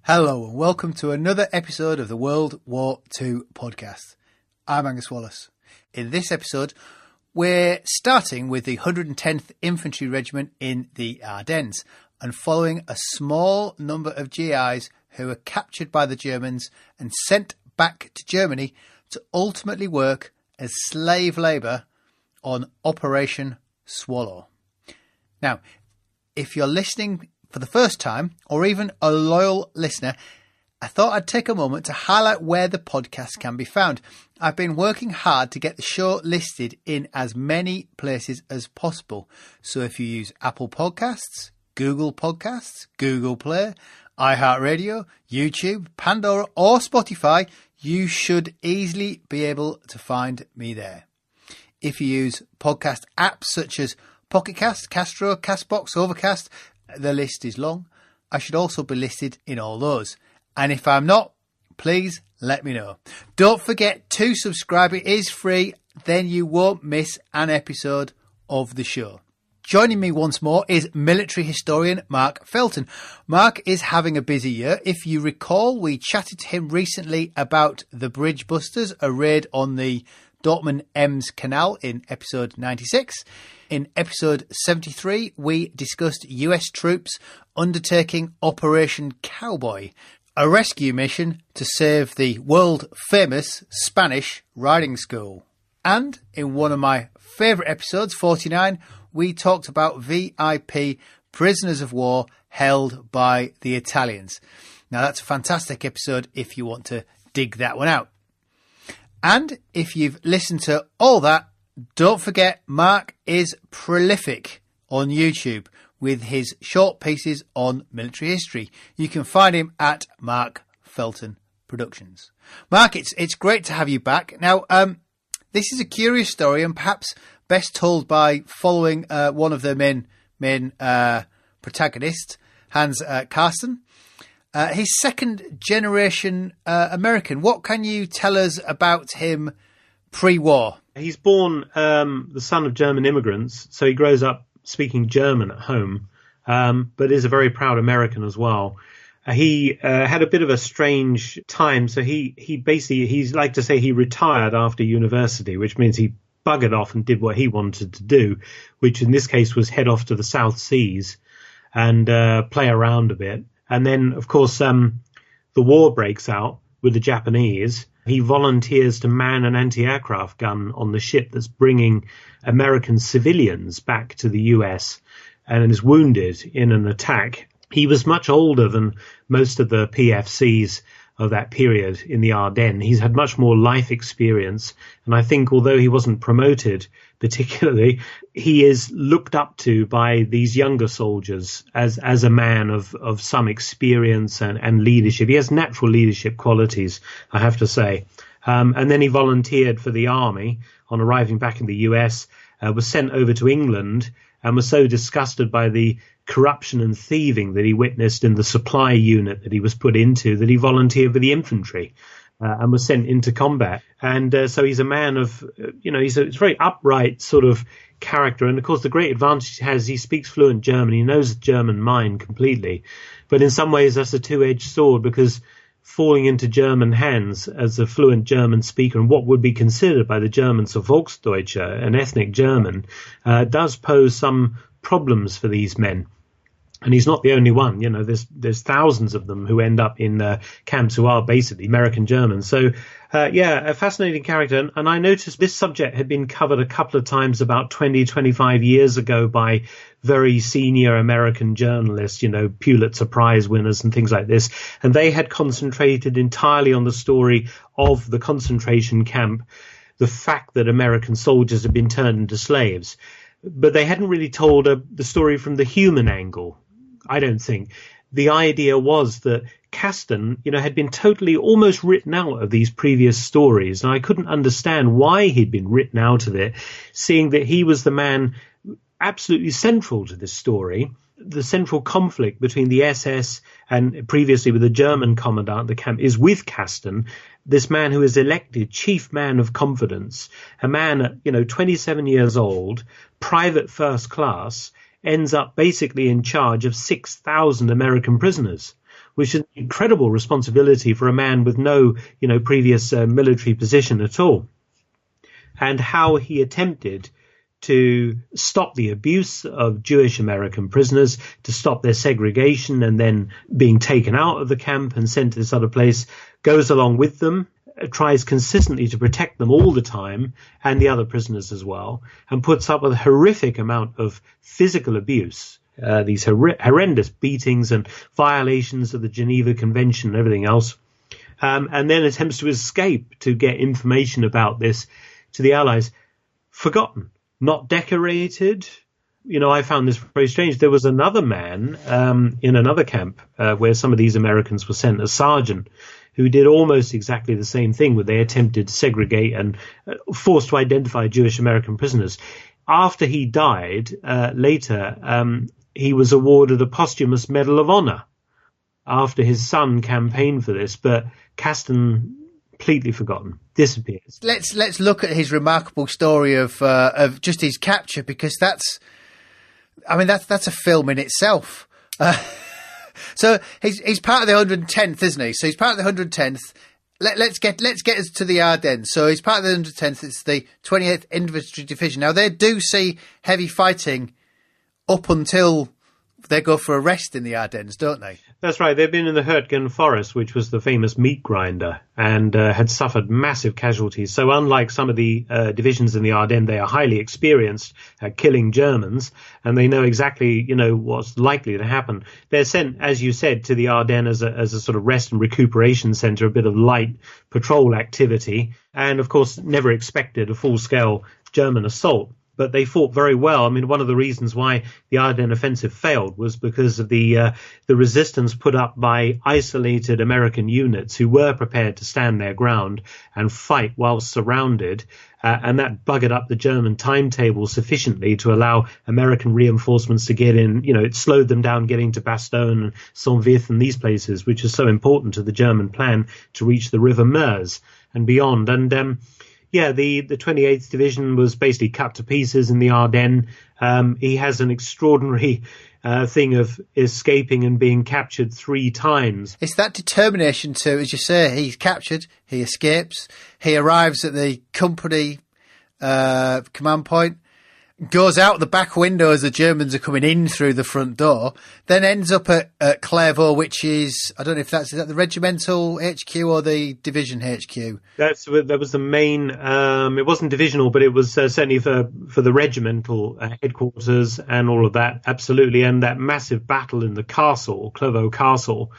Hello and welcome to another episode of the World War II podcast. I'm Angus Wallace. In this episode, we're starting with the 110th Infantry Regiment in the Ardennes and following a small number of GIs who were captured by the Germans and sent back to Germany to ultimately work as slave labour on Operation Swallow. Now, if you're listening for the first time, or even a loyal listener, I thought I'd take a moment to highlight where the podcast can be found. I've been working hard to get the show listed in as many places as possible. So if you use Apple Podcasts, Google Podcasts, Google Play, iHeartRadio, YouTube, Pandora or Spotify, you should easily be able to find me there. If you use podcast apps such as Pocket Cast, Castro, Castbox, Overcast, the list is long. I should also be listed in all those. And if I'm not, please let me know. Don't forget to subscribe. It is free. Then you won't miss an episode of the show. Joining me once more is military historian Mark Felton. Mark is having a busy year. If you recall, we chatted to him recently about the Bridge Busters, a raid on the Dortmund-Ems canal in episode 96. In episode 73, we discussed US troops undertaking Operation Cowboy, a rescue mission to save the world-famous Spanish riding school. And in one of my favourite episodes, 49, we talked about VIP prisoners of war held by the Italians. Now, that's a fantastic episode if you want to dig that one out. And if you've listened to all that, don't forget Mark is prolific on YouTube with his short pieces on military history. You can find him at Mark Felton Productions. Mark, it's great to have you back. Now, this is a curious story and perhaps best told by following one of the main protagonists, Hans Caston. He's second generation American. What can you tell us about him pre-war? He's born the son of German immigrants, so he grows up speaking German at home, but is a very proud American as well. He had a bit of a strange time, so he's like to say he retired after university, which means he buggered off and did what he wanted to do, which in this case was head off to the South Seas and play around a bit. And then, of course, the war breaks out with the Japanese. He volunteers to man an anti-aircraft gun on the ship that's bringing American civilians back to the US and is wounded in an attack. He was much older than most of the PFCs of that period in the Ardennes. He's had much more life experience. And I think although he wasn't promoted particularly, he is looked up to by these younger soldiers as a man of some experience and leadership. He has natural leadership qualities, I have to say. And then he volunteered for the army on arriving back in the US, was sent over to England and was so disgusted by the corruption and thieving that he witnessed in the supply unit that he was put into that he volunteered for the infantry and was sent into combat. And so he's a man of, he's a very upright sort of character. And of course, the great advantage he has, he speaks fluent German. He knows the German mind completely. But in some ways, that's a two-edged sword because falling into German hands as a fluent German speaker and what would be considered by the Germans a Volksdeutsche, an ethnic German, does pose some problems for these men. And he's not the only one. There's thousands of them who end up in camps who are basically American Germans. So, a fascinating character. And I noticed this subject had been covered a couple of times about 20, 25 years ago by very senior American journalists, Pulitzer Prize winners and things like this. And they had concentrated entirely on the story of the concentration camp, the fact that American soldiers had been turned into slaves. But they hadn't really told the story from the human angle, I don't think. The idea was that Caston, had been totally almost written out of these previous stories. And I couldn't understand why he'd been written out of it, seeing that he was the man absolutely central to this story. The central conflict between the SS and previously with the German commandant of the camp is with Caston, this man who is elected chief man of confidence, a man at, 27 years old, private first class, ends up basically in charge of 6,000 American prisoners. which is an incredible responsibility for a man with no, previous military position at all. And how he attempted to stop the abuse of Jewish American prisoners, to stop their segregation and then being taken out of the camp and sent to this other place, goes along with them, tries consistently to protect them all the time, and the other prisoners as well, and puts up with a horrific amount of physical abuse, these horrendous beatings and violations of the Geneva Convention and everything else, and then attempts to escape to get information about this to the Allies. Forgotten, not decorated. I found this very strange. There was another man in another camp where some of these Americans were sent, a sergeant, who did almost exactly the same thing, where they attempted to segregate and forced to identify Jewish American prisoners. After he died, later, he was awarded a posthumous Medal of Honor after his son campaigned for this, but Caston completely forgotten, disappears. Let's look at his remarkable story of just his capture, because that's a film in itself. So he's part of the 110th, isn't he? So he's part of the 110th. Let's get us to the Ardennes. So he's part of the 110th. It's the 28th Infantry Division. Now they do see heavy fighting up until they go for a rest in the Ardennes, don't they? That's right. They've been in the Hurtgen Forest, which was the famous meat grinder, and had suffered massive casualties. So unlike some of the divisions in the Ardennes, they are highly experienced at killing Germans, and they know exactly, what's likely to happen. They're sent, as you said, to the Ardennes as a sort of rest and recuperation centre, a bit of light patrol activity, and of course never expected a full-scale German assault. But they fought very well. I mean, one of the reasons why the Ardennes offensive failed was because of the resistance put up by isolated American units who were prepared to stand their ground and fight while surrounded. And that buggered up the German timetable sufficiently to allow American reinforcements to get in. It slowed them down getting to Bastogne and Saint-Vith and these places, which is so important to the German plan to reach the River Meuse and beyond. And the 28th Division was basically cut to pieces in the Ardennes. He has an extraordinary thing of escaping and being captured 3 times. It's that determination to, as you say, he's captured, he escapes, he arrives at the company command point, goes out the back window as the Germans are coming in through the front door, then ends up at Clairvaux, which is, I don't know if is that the regimental HQ or the division HQ? That was the main, it wasn't divisional, but it was certainly for the regimental headquarters and all of that, absolutely. And that massive battle in the castle, Clairvaux Castle,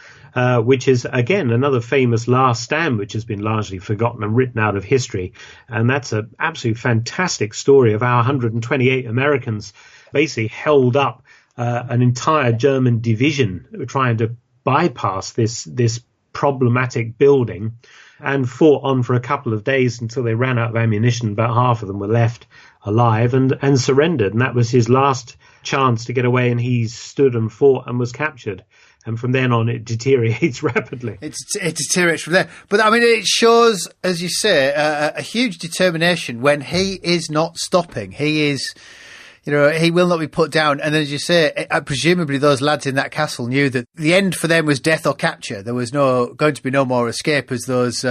which is, again, another famous last stand, which has been largely forgotten and written out of history. And that's an absolutely fantastic story of how 128 Americans basically held up an entire German division trying to bypass this problematic building, and fought on for a couple of days until they ran out of ammunition. About half of them were left alive and surrendered. And that was his last chance to get away, and he stood and fought and was captured. And from then on, it deteriorates rapidly. It deteriorates from there. But, I mean, it shows, as you say, a huge determination when he is not stopping. He is, he will not be put down. And as you say, presumably those lads in that castle knew that the end for them was death or capture. There was going to be no more escape, as those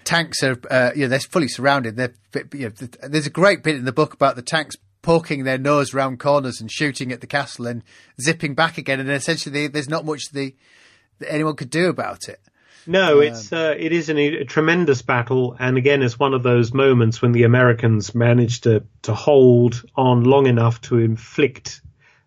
tanks are, they're fully surrounded. There's a great bit in the book about the tanks poking their nose round corners and shooting at the castle and zipping back again, and essentially there's not much that anyone could do about it. No, it is a tremendous battle, and again, it's one of those moments when the Americans managed to hold on long enough to inflict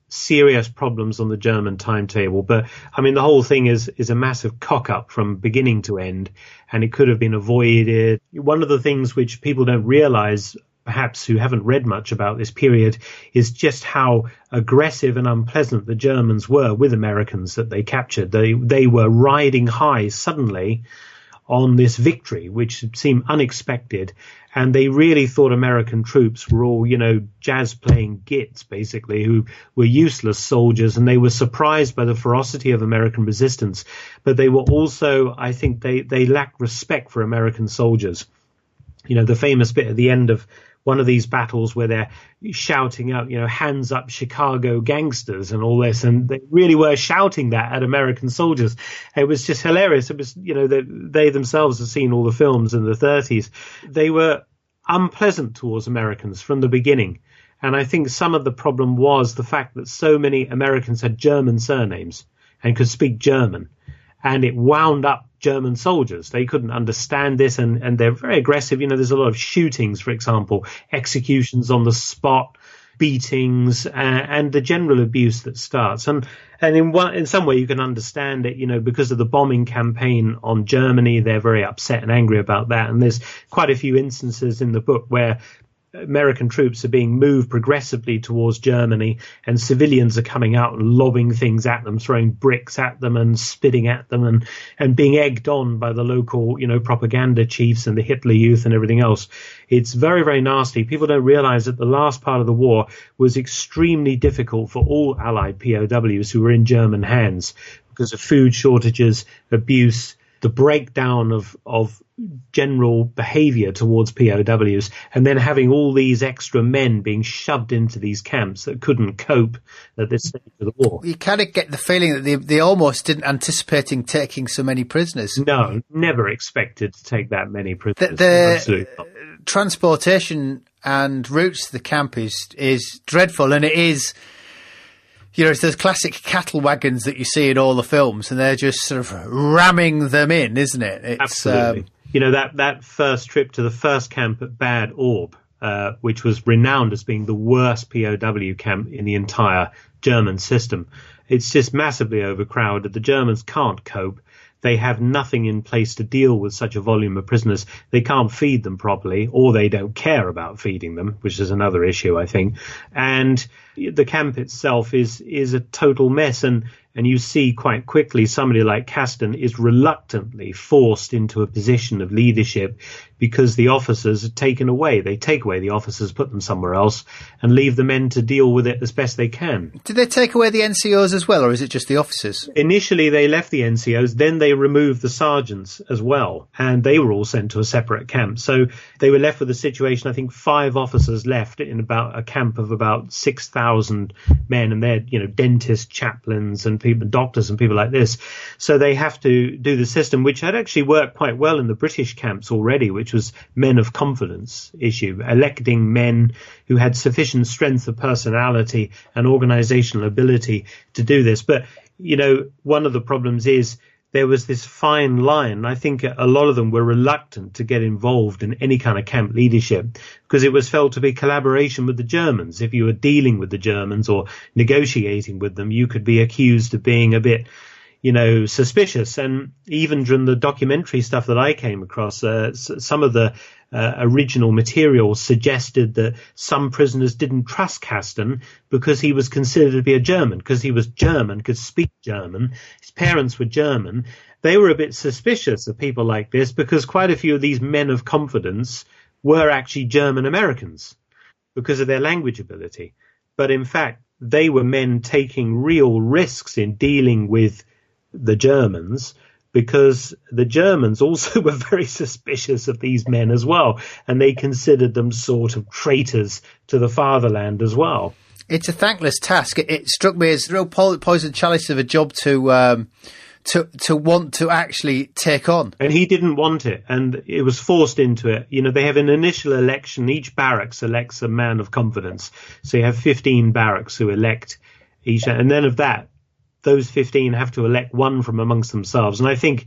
serious problems on the German timetable. But I mean, the whole thing is a massive cock-up from beginning to end, and it could have been avoided. One of the things which people don't realize, perhaps who haven't read much about this period, is just how aggressive and unpleasant the Germans were with Americans that they captured. They were riding high suddenly on this victory, which seemed unexpected. And they really thought American troops were all, jazz-playing gits, basically, who were useless soldiers. And they were surprised by the ferocity of American resistance. But they were also, I think, they lacked respect for American soldiers. The famous bit at the end of one of these battles where they're shouting out, hands up Chicago gangsters and all this. And they really were shouting that at American soldiers. It was just hilarious. It was, they themselves have seen all the films in the 30s. They were unpleasant towards Americans from the beginning. And I think some of the problem was the fact that so many Americans had German surnames and could speak German. And it wound up German soldiers. They couldn't understand this, and they're very aggressive. There's a lot of shootings, for example, executions on the spot, beatings, and the general abuse that starts. And in some way you can understand it, because of the bombing campaign on Germany, they're very upset and angry about that. And there's quite a few instances in the book where American troops are being moved progressively towards Germany, and civilians are coming out and lobbing things at them, throwing bricks at them and spitting at them, and being egged on by the local, propaganda chiefs and the Hitler Youth and everything else. It's very, very nasty. People don't realize that the last part of the war was extremely difficult for all Allied POWs who were in German hands because of food shortages, abuse, the breakdown of general behavior towards POWs, and then having all these extra men being shoved into these camps that couldn't cope at this stage of the war. You kind of get the feeling that they almost didn't anticipating taking so many prisoners. No, never expected to take that many prisoners. The transportation and routes to the camp is dreadful, and it is... it's those classic cattle wagons that you see in all the films, and they're just sort of ramming them in, isn't it? It's, absolutely. That first trip to the first camp at Bad Orb, which was renowned as being the worst POW camp in the entire German system. It's just massively overcrowded. The Germans can't cope. They have nothing in place to deal with such a volume of prisoners. They can't feed them properly, or they don't care about feeding them, which is another issue, I think. And the camp itself is a total mess. And you see quite quickly somebody like Caston is reluctantly forced into a position of leadership because the officers are taken away. They take away the officers, put them somewhere else, and leave the men to deal with it as best they can. Did they take away the NCOs as well, or is it just the officers? Initially, they left the NCOs, then they removed the sergeants as well, and they were all sent to a separate camp. So they were left with a situation, I think 5 officers left in about a camp of about 6,000 men, and they're, dentists, chaplains, and people, doctors and people like this. So they have to do the system, which had actually worked quite well in the British camps already, which was men of confidence issue, electing men who had sufficient strength of personality and organizational ability to do this. But, one of the problems is there was this fine line. I think a lot of them were reluctant to get involved in any kind of camp leadership because it was felt to be collaboration with the Germans. If you were dealing with the Germans or negotiating with them, you could be accused of being a bit, suspicious. And even during the documentary stuff that I came across, some of the original material suggested that some prisoners didn't trust Caston because he was considered to be a German, because he was German, could speak German, his parents were German. They were a bit suspicious of people like this because quite a few of these men of confidence were actually German Americans because of their language ability. But in fact, they were men taking real risks in dealing with the Germans, because the Germans also were very suspicious of these men as well, and they considered them sort of traitors to the fatherland as well. It's a thankless task. It struck me as a real poison chalice of a job to want to actually take on. And he didn't want it, and it was forced into it. They have an initial election. Each barracks elects a man of confidence. So you have 15 barracks who elect each, and then of that, those 15 have to elect one from amongst themselves. And I think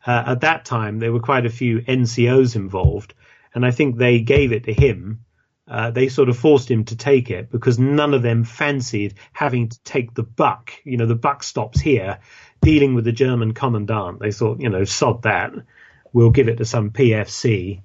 at that time there were quite a few NCOs involved, and I think they gave it to him. They sort of forced him to take it because none of them fancied having to take the buck. The buck stops here, dealing with the German commandant. They thought, sod that. We'll give it to some PFC,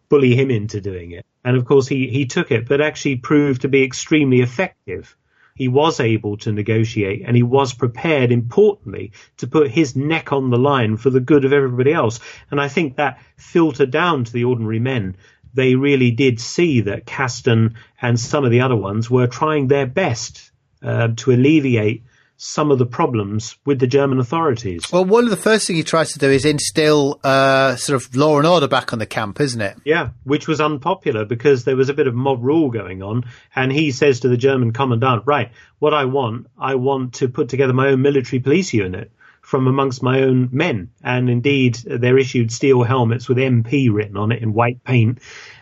bully him into doing it. And of course he took it, but actually proved to be extremely effective. He was able to negotiate, and he was prepared, importantly, to put his neck on the line for the good of everybody else. And I think that filtered down to the ordinary men. They really did see that Caston and some of the other ones were trying their best to alleviate some of the problems with the German authorities. Well, one of the first things he tries to do is instill sort of law and order back on the camp, isn't it? Yeah, which was unpopular because there was a bit of mob rule going on. And he says to the German commandant, right, what I want to put together my own military police unit from amongst my own men. And indeed, they're issued steel helmets with MP written on it in white paint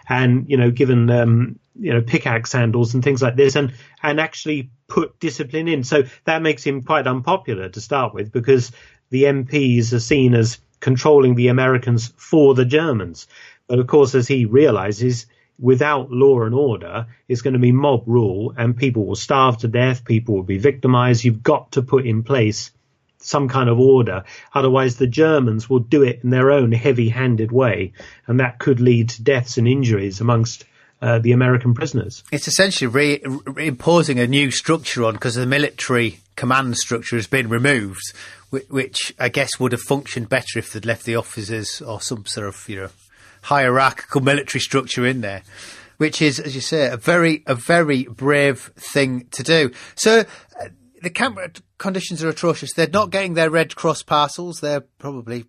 and, given pickaxe handles and things like this, and actually put discipline in. So that makes him quite unpopular to start with, because the MPs are seen as controlling the Americans for the Germans. But of course, as he realizes, without law and order, it's going to be mob rule and people will starve to death. People will be victimized. You've got to put in place some kind of order. Otherwise, the Germans will do it in their own heavy-handed way. And that could lead to deaths and injuries amongst the American prisoners. It's essentially imposing a new structure on, because the military command structure has been removed, which I guess would have functioned better if they'd left the officers or some sort of, hierarchical military structure in there, which is, as you say, a very brave thing to do. So the camp conditions are atrocious. They're not getting their Red Cross parcels. They're probably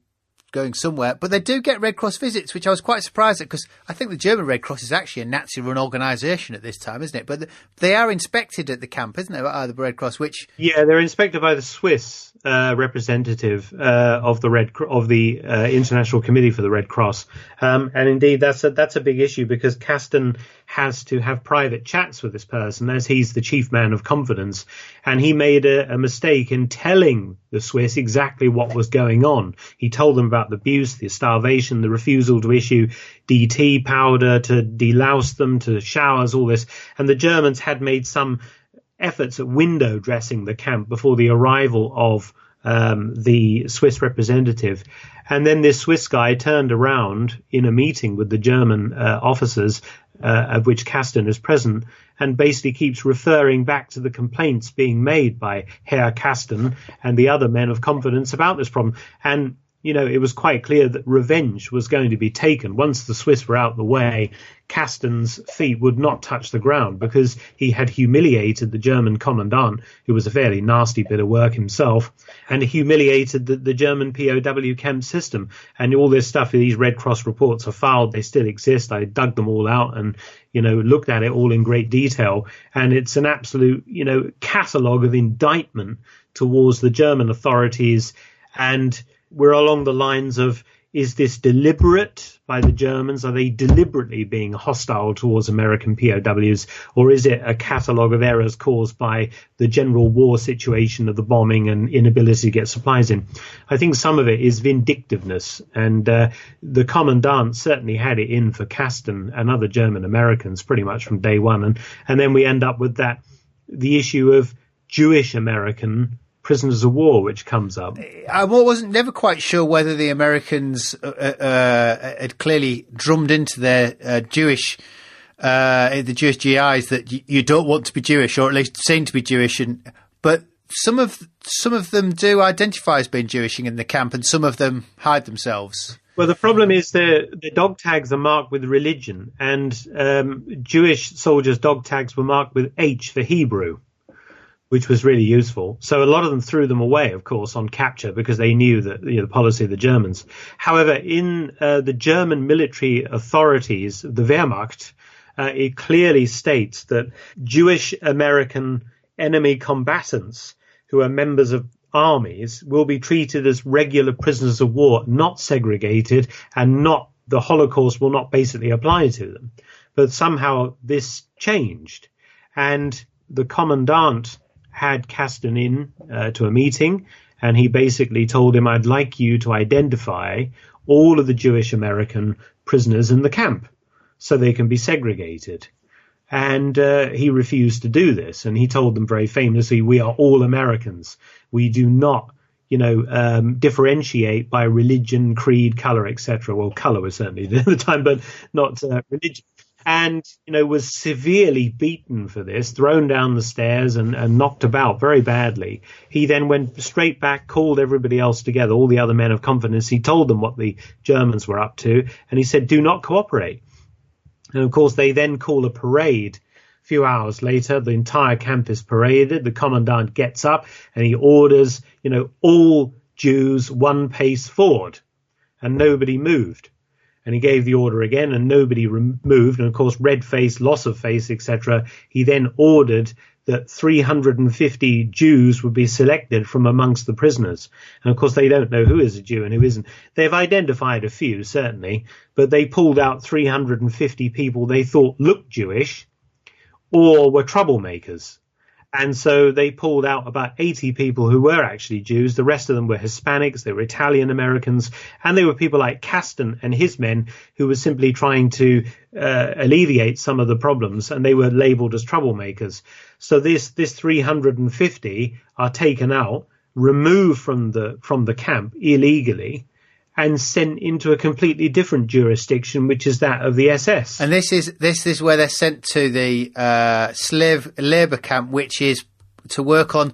going somewhere, but they do get Red Cross visits, which I was quite surprised at, because I think the German Red Cross is actually a Nazi-run organisation at this time, isn't it? But they are inspected at the camp, isn't it, by the Red Cross? Which they're inspected by the Swiss representative of the International Committee for the Red Cross, and indeed that's a big issue, because Caston has to have private chats with this person, as he's the chief man of confidence, and he made a mistake in telling the Swiss exactly what was going on. He told them about the abuse, the starvation, the refusal to issue DT powder, to delouse them, to showers, all this. And the Germans had made some efforts at window dressing the camp before the arrival of the Swiss representative. And then this Swiss guy turned around in a meeting with the German officers, of which Caston is present, and basically keeps referring back to the complaints being made by Herr Caston and the other men of confidence about this problem. And it was quite clear that revenge was going to be taken. Once the Swiss were out the way, Caston's feet would not touch the ground, because he had humiliated the German commandant, who was a fairly nasty bit of work himself, and humiliated the German POW camp system. And all this stuff, these Red Cross reports are filed. They still exist. I dug them all out and, looked at it all in great detail. And it's an absolute, catalogue of indictment towards the German authorities. And we're along the lines of, is this deliberate by the Germans? Are they deliberately being hostile towards American POWs? Or is it a catalogue of errors caused by the general war situation of the bombing and inability to get supplies in? I think some of it is vindictiveness. And the commandant certainly had it in for Caston and other German Americans pretty much from day one. And then we end up with the issue of Jewish American prisoners of war, which comes up. I wasn't never quite sure whether the Americans had clearly drummed into their Jewish GIs that you don't want to be Jewish, or at least seem to be Jewish, but some of them do identify as being Jewish in the camp, and some of them hide themselves. Well, the problem is the dog tags are marked with religion, and Jewish soldiers' dog tags were marked with H for Hebrew, which was really useful. So a lot of them threw them away, of course, on capture, because they knew that the policy of the Germans. However, in the German military authorities, the Wehrmacht, it clearly states that Jewish American enemy combatants who are members of armies will be treated as regular prisoners of war, not segregated, and the Holocaust will not basically apply to them. But somehow this changed, and the commandant had Caston in to a meeting, and he basically told him, I'd like you to identify all of the Jewish American prisoners in the camp so they can be segregated. And he refused to do this. And he told them very famously, we are all Americans. We do not, differentiate by religion, creed, color, etc. Well, color was certainly at the time, but not religion. And, was severely beaten for this, thrown down the stairs and knocked about very badly. He then went straight back, called everybody else together, all the other men of confidence. He told them what the Germans were up to, and he said, do not cooperate. And, of course, they then call a parade A few hours later, the entire camp is paraded. The commandant gets up and he orders, all Jews 1 pace forward, and nobody moved. And he gave the order again, and nobody moved. And of course, red face, loss of face, etc. He then ordered that 350 Jews would be selected from amongst the prisoners. And of course, they don't know who is a Jew and who isn't. They've identified a few, certainly, but they pulled out 350 people they thought looked Jewish or were troublemakers. And so they pulled out about 80 people who were actually Jews. The rest of them were Hispanics, they were Italian Americans, and they were people like Caston and his men who were simply trying to alleviate some of the problems, and they were labeled as troublemakers. So this 350 are taken out, removed from the camp illegally, and sent into a completely different jurisdiction, which is that of the SS. And this is where they're sent to the slave labour camp, which is to work on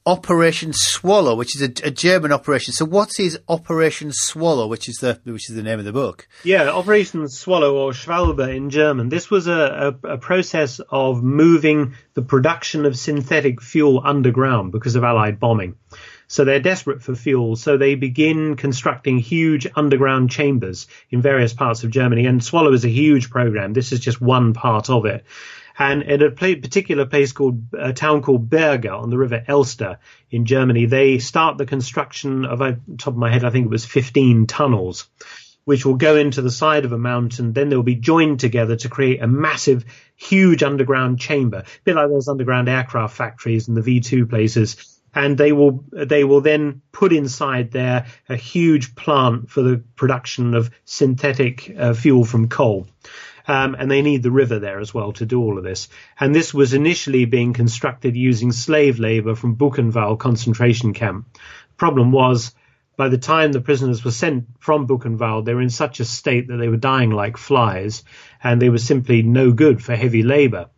Operation Swallow, which is a German operation. So what is Operation Swallow, which is the name of the book? Yeah, Operation Swallow, or Schwalbe in German. This was a process of moving the production of synthetic fuel underground because of Allied bombing. So they're desperate for fuel, so they begin constructing huge underground chambers in various parts of Germany. And Swallow is a huge program. This is just one part of it. And at a particular place a town called Berge on the river Elster in Germany, they start the construction of, off the top of my head, I think it was 15 tunnels, which will go into the side of a mountain. Then they'll be joined together to create a massive, huge underground chamber, a bit like those underground aircraft factories and the V2 places. And they will then put inside there a huge plant for the production of synthetic fuel from coal. And they need the river there as well to do all of this. And this was initially being constructed using slave labor from Buchenwald concentration camp. The problem was, by the time the prisoners were sent from Buchenwald, they were in such a state that they were dying like flies, and they were simply no good for heavy labor.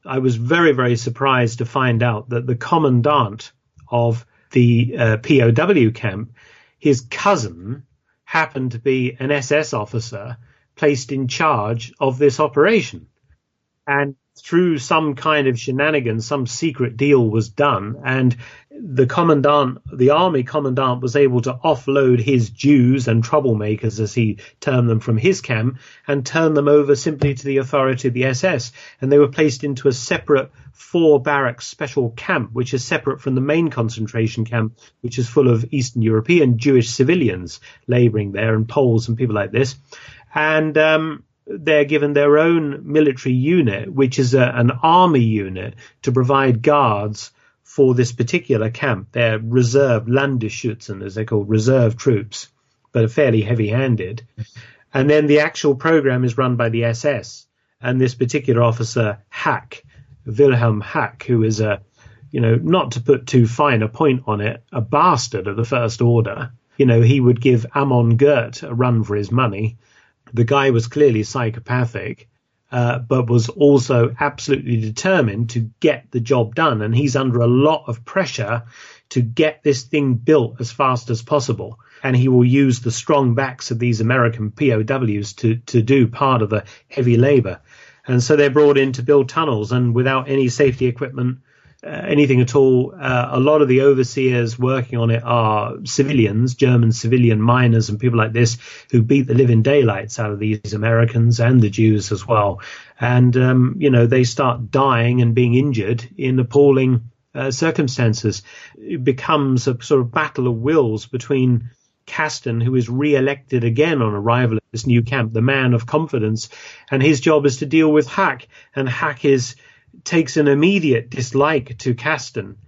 I was very, very surprised to find out that the commandant of the POW camp, his cousin happened to be an SS officer placed in charge of this operation. And through some kind of shenanigans, some secret deal was done, and the army commandant was able to offload his Jews and troublemakers, as he termed them, from his camp and turn them over simply to the authority of the SS. And they were placed into a separate 4-barracks special camp, which is separate from the main concentration camp, which is full of Eastern European Jewish civilians laboring there, and Poles and people like this. And they're given their own military unit, which is an army unit to provide guards for this particular camp. They're reserve Landesschützen, as they're called, reserve troops, but are fairly heavy-handed. And then the actual program is run by the SS. And this particular officer, Hack, Wilhelm Hack, who is not to put too fine a point on it, a bastard of the First Order. He would give Amon Gert a run for his money. The guy was clearly psychopathic, but was also absolutely determined to get the job done. And he's under a lot of pressure to get this thing built as fast as possible. And he will use the strong backs of these American POWs to do part of the heavy labor. And so they're brought in to build tunnels, and without any safety equipment, anything at all. A lot of the overseers working on it are civilians, German civilian miners and people like this, who beat the living daylights out of these Americans and the Jews as well. And, they start dying and being injured in appalling circumstances. It becomes a sort of battle of wills between Caston, who is re-elected again on arrival at this new camp, the man of confidence, and his job is to deal with Hack. And Hack takes an immediate dislike to Caston,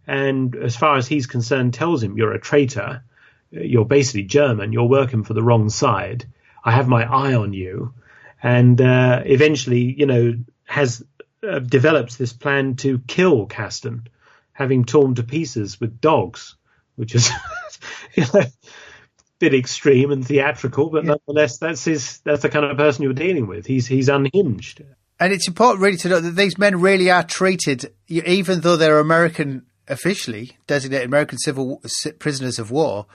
and as far as he's concerned, tells him, "You're a traitor, you're basically German, you're working for the wrong side, I have my eye on you." And eventually, develops this plan to kill Caston, having torn to pieces with dogs, which is a bit extreme and theatrical, but nonetheless, that's the kind of person you're dealing with. He's unhinged. And it's important really to note that these men really are treated, even though they're officially designated American civil prisoners of war,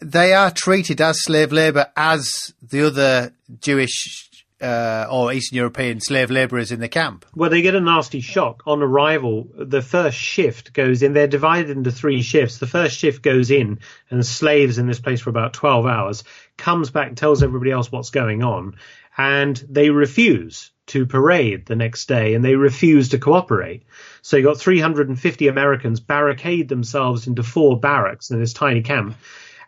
they are treated as slave labour as the other Jewish or Eastern European slave labourers in the camp. Well, they get a nasty shock on arrival. The first shift goes in. They're divided into 3 shifts. The first shift goes in and slaves in this place for about 12 hours, comes back, tells everybody else what's going on, and they refuse to parade the next day, and they refuse to cooperate. So you got 350 Americans barricade themselves into 4 barracks in this tiny camp.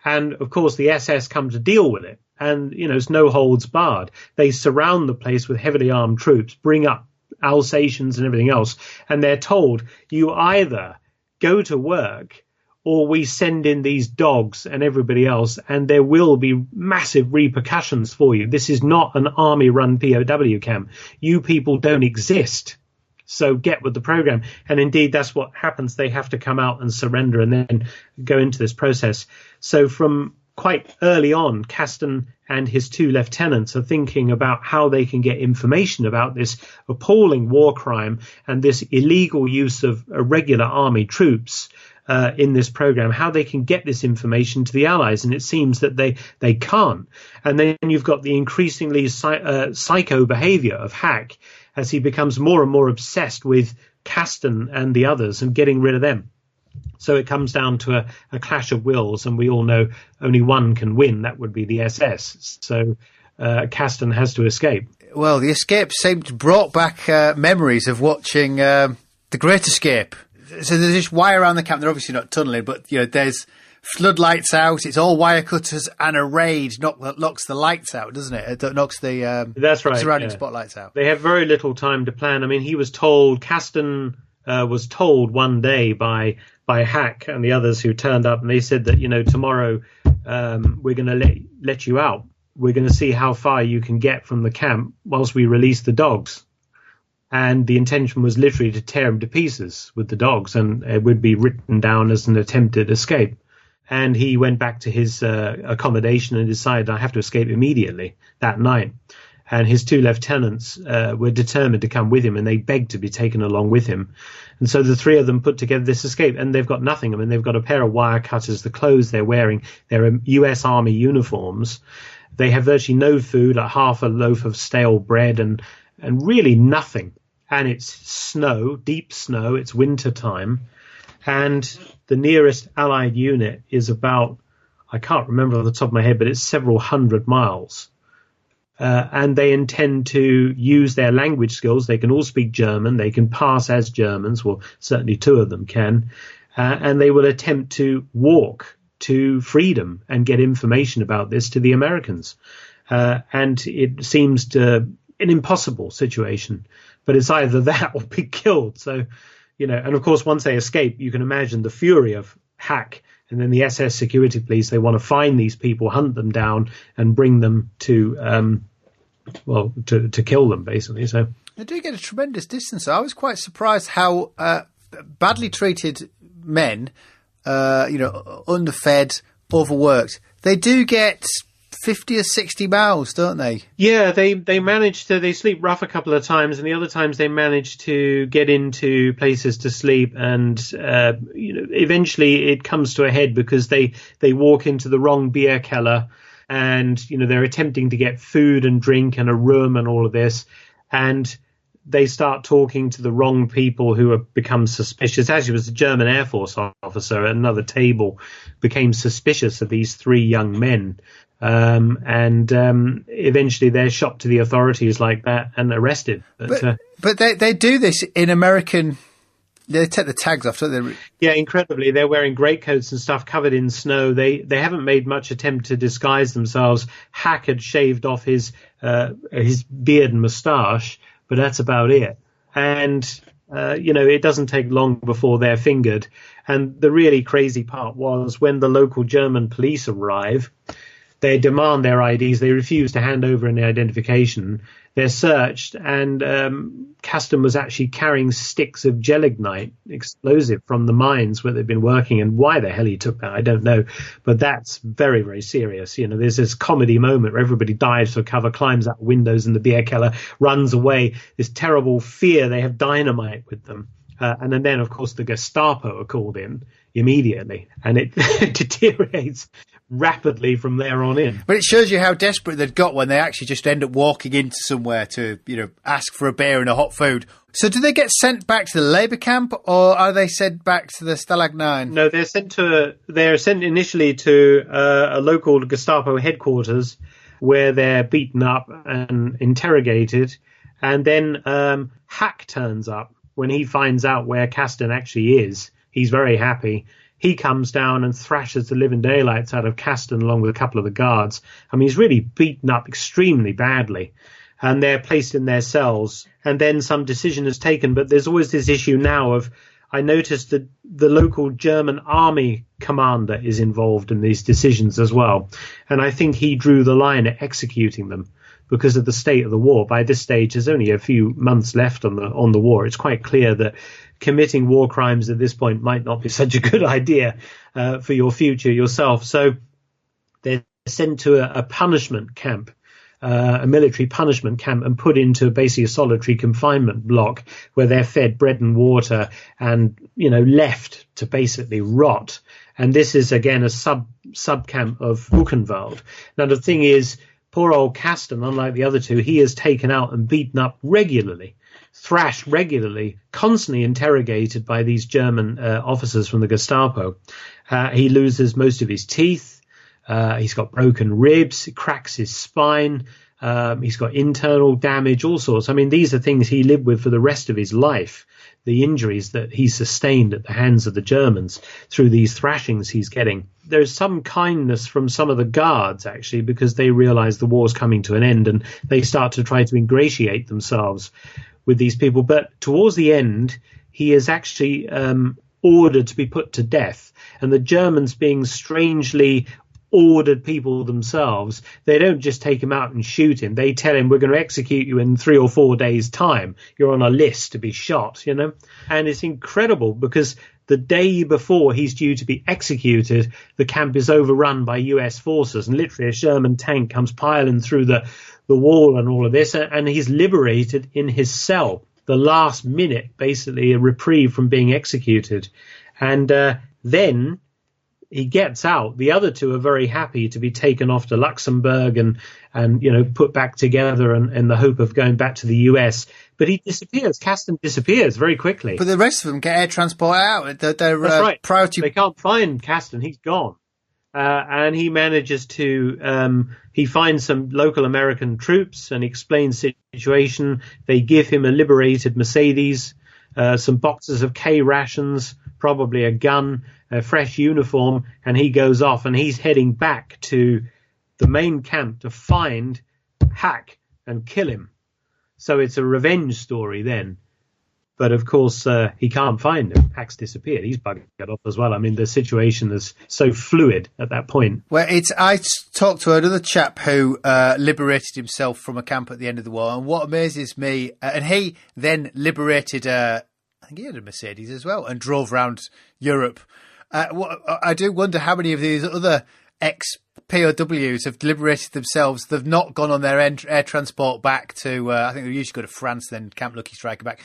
And, of course, the SS come to deal with it. And, it's no holds barred. They surround the place with heavily armed troops, bring up Alsatians and everything else. And they're told, you either go to work or we send in these dogs and everybody else, and there will be massive repercussions for you. This is not an army-run POW camp. You people don't exist. So get with the program. And indeed, that's what happens. They have to come out and surrender and then go into this process. So from quite early on, Caston and his 2 lieutenants are thinking about how they can get information about this appalling war crime and this illegal use of regular army troops in this program, how they can get this information to the Allies. And it seems that they can't. And then you've got the increasingly psycho behavior of Hack as he becomes more and more obsessed with Caston and the others and getting rid of them. So it comes down to a clash of wills, and we all know only one can win. That would be the SS. So Caston has to escape. Well, the escape seemed brought back memories of watching The Great Escape. So there's this wire around the camp. They're obviously not tunnelling, but there's floodlights out. It's all wire cutters, and a raid knocks the lights out, doesn't it? It knocks the that's right, surrounding spotlights out. They have very little time to plan. I mean, he was told, Caston was told one day by Hack and the others who turned up, and they said that tomorrow we're going to let you out. We're going to see how far you can get from the camp whilst we release the dogs. And the intention was literally to tear him to pieces with the dogs, and it would be written down as an attempted escape. And he went back to his accommodation and decided, I have to escape immediately that night. And his 2 lieutenants were determined to come with him, and they begged to be taken along with him. And so the 3 of them put together this escape, and they've got nothing. I mean, they've got a pair of wire cutters, the clothes they're wearing, they're US Army uniforms. They have virtually no food, like half a loaf of stale bread and really nothing. And it's snow, deep snow, it's winter time. And the nearest Allied unit is about, I can't remember off the top of my head, but it's several hundred miles. And they intend to use their language skills. They can all speak German. They can pass as Germans. Well, certainly 2 of them can. And they will attempt to walk to freedom and get information about this to the Americans. And it seems to an impossible situation. But it's either that or be killed. So, and of course, once they escape, you can imagine the fury of Hack and then the SS security police. They want to find these people, hunt them down, and bring them to kill them, basically. So they do get a tremendous distance. I was quite surprised how badly treated men, underfed, overworked, they do get 50 or 60 miles, don't they? Yeah, they manage to, they sleep rough a couple of times, and the other times they manage to get into places to sleep, and eventually it comes to a head because they walk into the wrong beer cellar, and they're attempting to get food and drink and a room and all of this, and they start talking to the wrong people who have become suspicious. Actually, it was a German Air Force officer at another table became suspicious of these 3 young men. Eventually they're shot to the authorities like that and arrested. But they do this in American. They take the tags off, don't they? Yeah, incredibly. They're wearing greatcoats and stuff covered in snow. They haven't made much attempt to disguise themselves. Hack had shaved off his beard and moustache, but that's about it. And it doesn't take long before they're fingered. And the really crazy part was when the local German police arrive. They demand their IDs. They refuse to hand over any identification. They're searched, and Caston was actually carrying sticks of gelignite, explosive, from the mines where they've been working. And why the hell he took that, I don't know. But that's very, very serious. There's this comedy moment where everybody dives for cover, climbs out windows in the beer cellar, runs away. This terrible fear. They have dynamite with them. And then, of course, the Gestapo are called in immediately, and it deteriorates rapidly from there on in. But it shows you how desperate they'd got when they actually just end up walking into somewhere to, ask for a beer and a hot food. So do they get sent back to the labour camp, or are they sent back to the Stalag 9? No, they're sent initially to a local Gestapo headquarters where they're beaten up and interrogated. And then Hack turns up when he finds out where Caston actually is. He's very happy. He comes down and thrashes the living daylights out of Caston along with a couple of the guards. I mean, he's really beaten up extremely badly. And they're placed in their cells. And then some decision is taken. But there's always this issue now of, I noticed that the local German army commander is involved in these decisions as well. And I think he drew the line at executing them because of the state of the war. By this stage, there's only a few months left on the war. It's quite clear that committing war crimes at this point might not be such a good idea for your future yourself. So they're sent to a punishment camp, a military punishment camp, and put into basically a solitary confinement block where they're fed bread and water and, left to basically rot. And this is, again, a sub camp of Buchenwald. Now, the thing is, poor old Caston, unlike the other two, he is taken out and beaten up regularly, thrashed regularly, constantly interrogated by these German officers from the Gestapo. He loses most of his teeth. He's got broken ribs. He cracks his spine. He's got internal damage, all sorts. I mean, these are things he lived with for the rest of his life, the injuries that he sustained at the hands of the Germans through these thrashings he's getting. There's some kindness from some of the guards, actually, because they realize the war's coming to an end and they start to try to ingratiate themselves with these people. But towards the end, he is actually ordered to be put to death. And the Germans, being strangely ordered people themselves, they don't just take him out and shoot him. They tell him, we're going to execute you in 3 or 4 days' time. You're on a list to be shot, And it's incredible because the day before he's due to be executed, the camp is overrun by US forces, and literally a Sherman tank comes piling through the wall and all of this, and he's liberated in his cell. The last minute, basically a reprieve from being executed. And then he gets out. The other two are very happy to be taken off to Luxembourg and put back together in the hope of going back to the US. But he disappears. Caston disappears very quickly. But the rest of them get air transport out. They're That's right. priority. They can't find Caston. He's gone. And he manages to, he finds some local American troops and explains the situation. They give him a liberated Mercedes, some boxes of K rations, probably a gun, a fresh uniform, and he goes off and he's heading back to the main camp to find Hack and kill him. So it's a revenge story then. But of course, he can't find him. Hack's disappeared. He's buggered off as well. I mean, the situation is so fluid at that point. Well, I talked to another chap who liberated himself from a camp at the end of the war. And what amazes me, and he then liberated, I think he had a Mercedes as well, and drove around Europe. I do wonder how many of these other ex-POWs have liberated themselves. They've not gone on their air transport back to, I think they usually go to France, then Camp Lucky Striker back.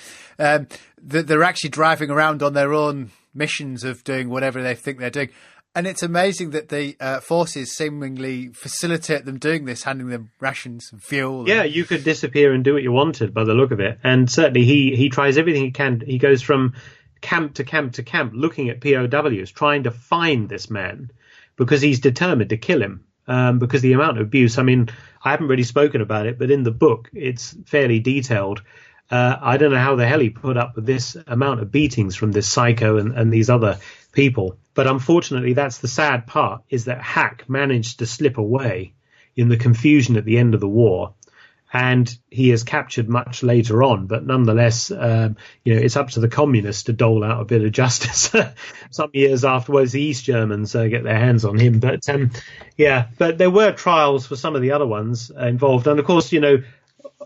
They're actually driving around on their own missions of doing whatever they think they're doing. And it's amazing that the forces seemingly facilitate them doing this, handing them rations and fuel. Yeah, you could disappear and do what you wanted by the look of it. And certainly he tries everything he can. He goes from camp to camp to camp, looking at POWs, trying to find this man because he's determined to kill him. Because the amount of abuse, I mean, I haven't really spoken about it, but in the book, it's fairly detailed. I don't know how the hell he put up with this amount of beatings from this psycho and these other people. But unfortunately, that's the sad part, is that Hack managed to slip away in the confusion at the end of the war. And he is captured much later on. But nonetheless, it's up to the communists to dole out a bit of justice. Some years afterwards, the East Germans get their hands on him. But but there were trials for some of the other ones involved. And of course,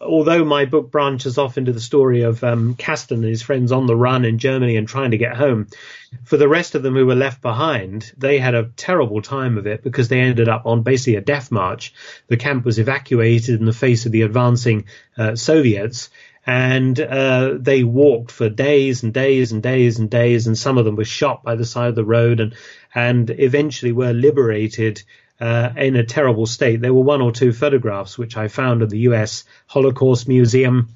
although my book branches off into the story of Caston and his friends on the run in Germany and trying to get home, for the rest of them who were left behind, they had a terrible time of it because they ended up on basically a death march. The camp was evacuated in the face of the advancing Soviets, And they walked for days and days and days and days, and some of them were shot by the side of the road and eventually were liberated in a terrible state. There were one or two photographs which I found at the US Holocaust Museum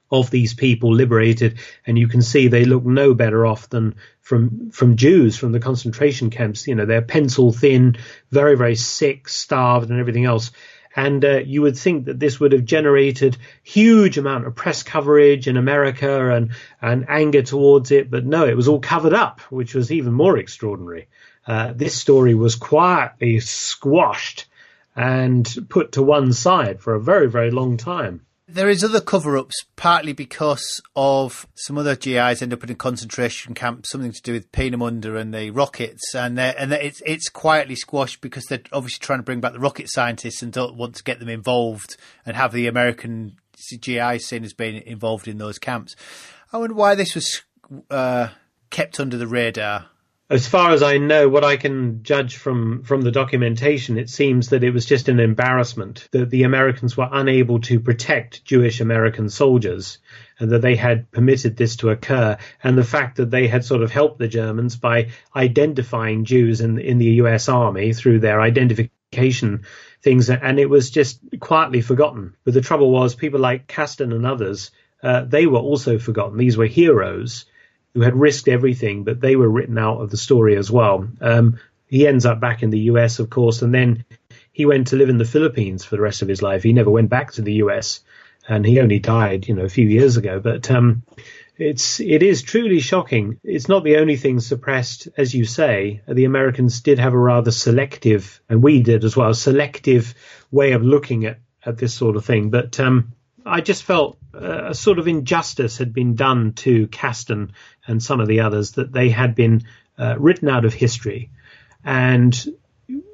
of these people liberated, and you can see they look no better off than from Jews from the concentration camps. You know, they're pencil thin, very, very sick, starved, and everything else. And you would think that this would have generated huge amount of press coverage in America and anger towards it. But no, it was all covered up, which was even more extraordinary. This story was quietly squashed and put to one side for a very, very long time. There is other cover-ups, partly because of some other GIs end up in a concentration camp, something to do with Peenemünde and the rockets, and it's quietly squashed because they're obviously trying to bring back the rocket scientists and don't want to get them involved and have the American GIs seen as being involved in those camps. I wonder why this was kept under the radar. As far as I know, what I can judge from the documentation, it seems that it was just an embarrassment that the Americans were unable to protect Jewish American soldiers and that they had permitted this to occur. And the fact that they had sort of helped the Germans by identifying Jews in the US Army through their identification things. And it was just quietly forgotten. But the trouble was people like Caston and others, they were also forgotten. These were heroes who had risked everything, but they were written out of the story as well. He ends up back in the US, of course, and then he went to live in the Philippines for the rest of his life. He never went back to the US, and he only died, a few years ago. But it is truly shocking. It's not the only thing suppressed, as you say. The Americans did have a rather selective, and we did as well, selective way of looking at this sort of thing. But I just felt a sort of injustice had been done to Caston and some of the others, that they had been written out of history. And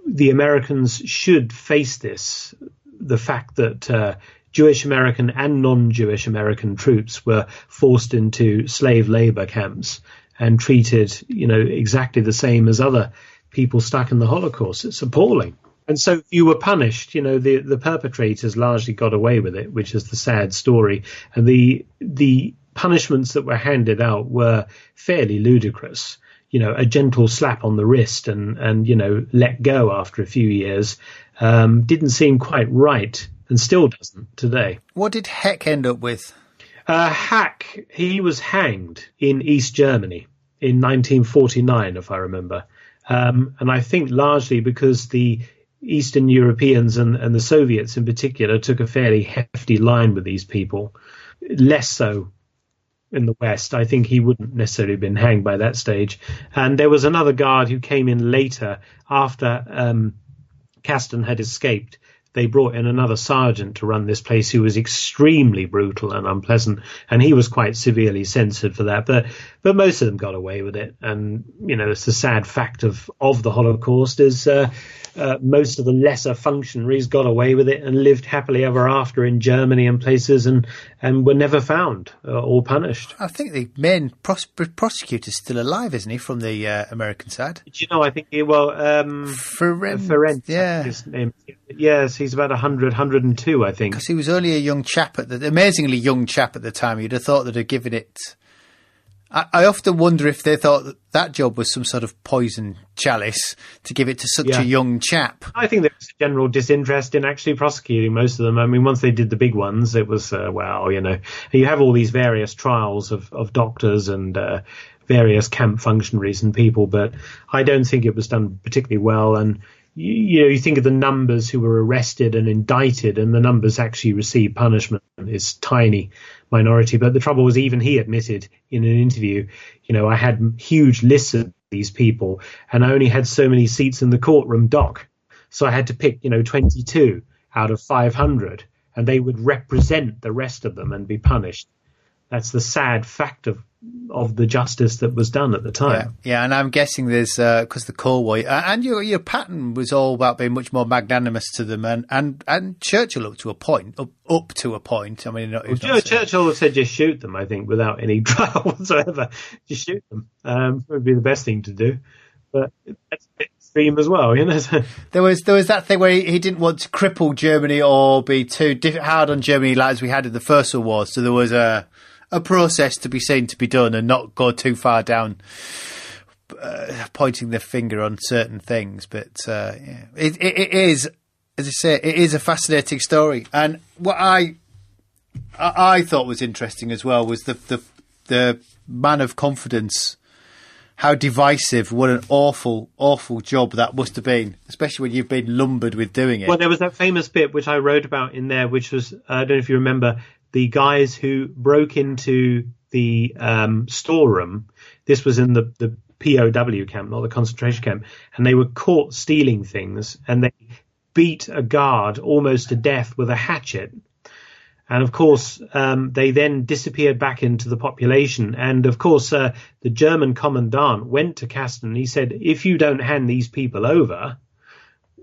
the Americans should face this, the fact that Jewish American and non-Jewish American troops were forced into slave labor camps and treated, exactly the same as other people stuck in the Holocaust. It's appalling. And so you were punished, the perpetrators largely got away with it, which is the sad story. And the punishments that were handed out were fairly ludicrous. A gentle slap on the wrist and let go after a few years didn't seem quite right and still doesn't today. What did Heck end up with? Heck, he was hanged in East Germany in 1949, if I remember. And I think largely because the Eastern Europeans and the Soviets in particular took a fairly hefty line with these people, less so in the West. I think he wouldn't necessarily have been hanged by that stage. And there was another guard who came in later after Caston had escaped. They brought in another sergeant to run this place who was extremely brutal and unpleasant, and he was quite severely censored for that. But most of them got away with it. And, it's the sad fact of the Holocaust is most of the lesser functionaries got away with it and lived happily ever after in Germany and places and were never found or punished. I think the main prosecutor is still alive, isn't he, from the American side? I think Ferenc, yeah. His name. Yes, he's about 100, 102, I think. Because he was only a young chap amazingly young chap at the time. You'd have thought they'd have given it. I often wonder if they thought that job was some sort of poison chalice to give it to such a young chap. I think there was a general disinterest in actually prosecuting most of them. I mean, once they did the big ones, it was, you have all these various trials of doctors and various camp functionaries and people, but I don't think it was done particularly well. And you think of the numbers who were arrested and indicted, and the numbers actually received punishment is tiny minority. But the trouble was, even he admitted in an interview, I had huge lists of these people and I only had so many seats in the courtroom dock. So I had to pick, 22 out of 500, and they would represent the rest of them and be punished. That's the sad fact of the justice that was done at the time. Yeah, and I'm guessing there's because the Cold War and your pattern was all about being much more magnanimous to them, and Churchill up to a point. I mean, Churchill said just shoot them. I think without any trial whatsoever, just shoot them. Would be the best thing to do. But extreme as well, you know. There was that thing where he didn't want to cripple Germany or be too hard on Germany like as we had in the First World War. So there was a process to be seen to be done and not go too far down pointing the finger on certain things. But it is, as I say, it is a fascinating story. And what I thought was interesting as well was the man of confidence. How divisive, what an awful, awful job that must have been, especially when you've been lumbered with doing it. Well, there was that famous bit which I wrote about in there, which was, I don't know if you remember, the guys who broke into the storeroom. This was in the POW camp, not the concentration camp, and they were caught stealing things, and they beat a guard almost to death with a hatchet. And, of course, they then disappeared back into the population. And, of course, the German commandant went to Caston. He said, if you don't hand these people over,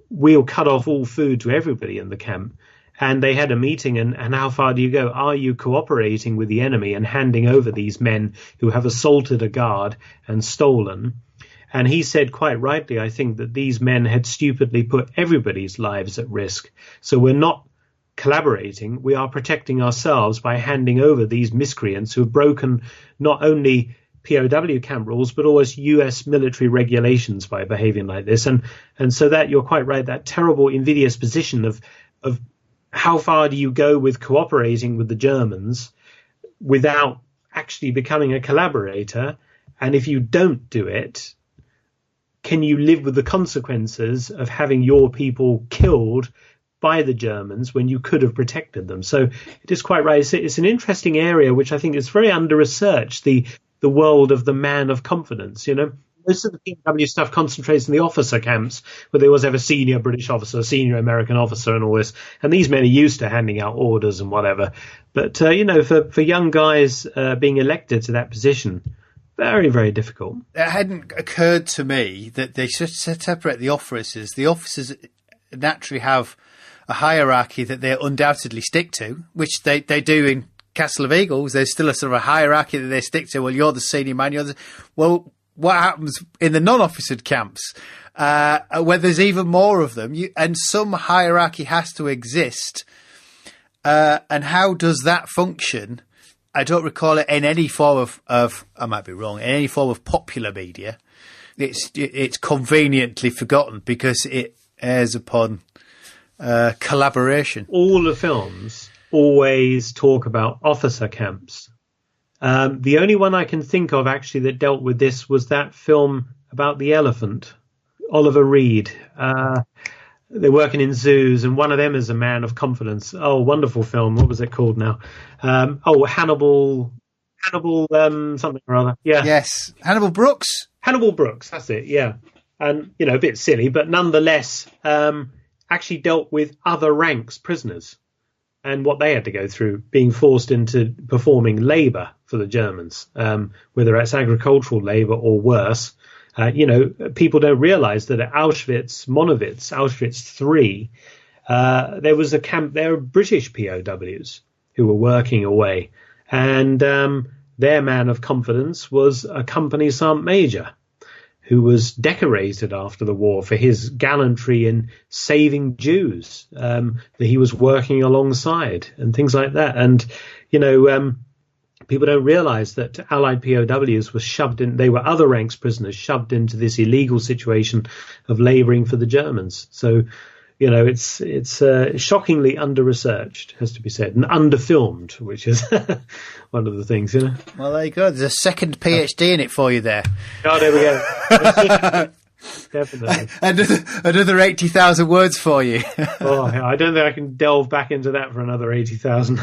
we'll cut off all food to everybody in the camp. And they had a meeting. And how far do you go? Are you cooperating with the enemy and handing over these men who have assaulted a guard and stolen? And he said quite rightly, I think, that these men had stupidly put everybody's lives at risk. So we're not collaborating, we are protecting ourselves by handing over these miscreants who have broken not only POW camp rules but also US military regulations by behaving like this. And so that you're quite right, that terrible invidious position of how far do you go with cooperating with the Germans without actually becoming a collaborator, and if you don't do it, can you live with the consequences of having your people killed by the Germans when you could have protected them? So it is quite right. It's an interesting area, which I think is very under-researched, the world of the man of confidence, you know. Most of the POW stuff concentrates in the officer camps, where they always have a senior British officer, senior American officer and all this. And these men are used to handing out orders and whatever. But, you know, for young guys being elected to that position, very, very difficult. It hadn't occurred to me that they should separate the officers. The officers naturally have a hierarchy that they undoubtedly stick to, which they do in Castle of Eagles. There's still a sort of a hierarchy that they stick to. Well, you're the senior man. Well, what happens in the non-officered camps, where there's even more of them, and some hierarchy has to exist. And how does that function? I don't recall it in any form of I might be wrong, in any form of popular media. It's conveniently forgotten because it airs upon collaboration. All the films always talk about officer camps. The only one I can think of actually that dealt with this was that film about the elephant, Oliver Reed. They're working in zoos, and one of them is a man of confidence. Oh, wonderful film. What was it called now? Hannibal, something or other. Yeah. Yes. Hannibal Brooks. Hannibal Brooks, that's it, yeah. And, you know, a bit silly, but nonetheless, actually dealt with other ranks prisoners and what they had to go through, being forced into performing labour for the Germans, whether it's agricultural labour or worse. You know, people don't realise that at Auschwitz III, there was a camp there of British POWs who were working away. And their man of confidence was a company sergeant major who was decorated after the war for his gallantry in saving Jews that he was working alongside and things like that. And, you know, people don't realise that Allied POWs were shoved in, they were other ranks prisoners shoved into this illegal situation of labouring for the Germans. So, you know, it's shockingly under-researched, has to be said, and under-filmed, which is one of the things, you know. Well, there you go. There's a second PhD in it for you there. Oh, there we go. Definitely. Another 80,000 words for you. Oh, I don't think I can delve back into that for another 80,000.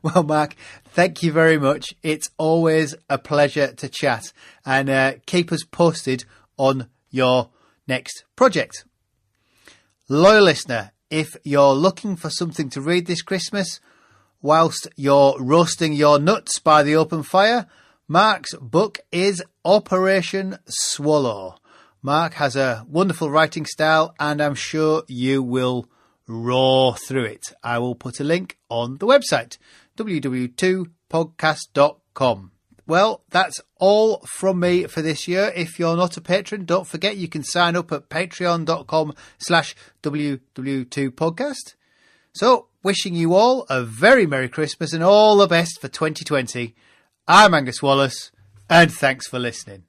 Well, Mark, thank you very much. It's always a pleasure to chat, and keep us posted on your next project. Loyal listener, if you're looking for something to read this Christmas whilst you're roasting your nuts by the open fire, Mark's book is Operation Swallow. Mark has a wonderful writing style, and I'm sure you will roar through it. I will put a link on the website, www.podcast.com. Well, that's all from me for this year. If you're not a patron, don't forget you can sign up at patreon.com/WW2podcast. So, wishing you all a very Merry Christmas and all the best for 2020. I'm Angus Wallace, and thanks for listening.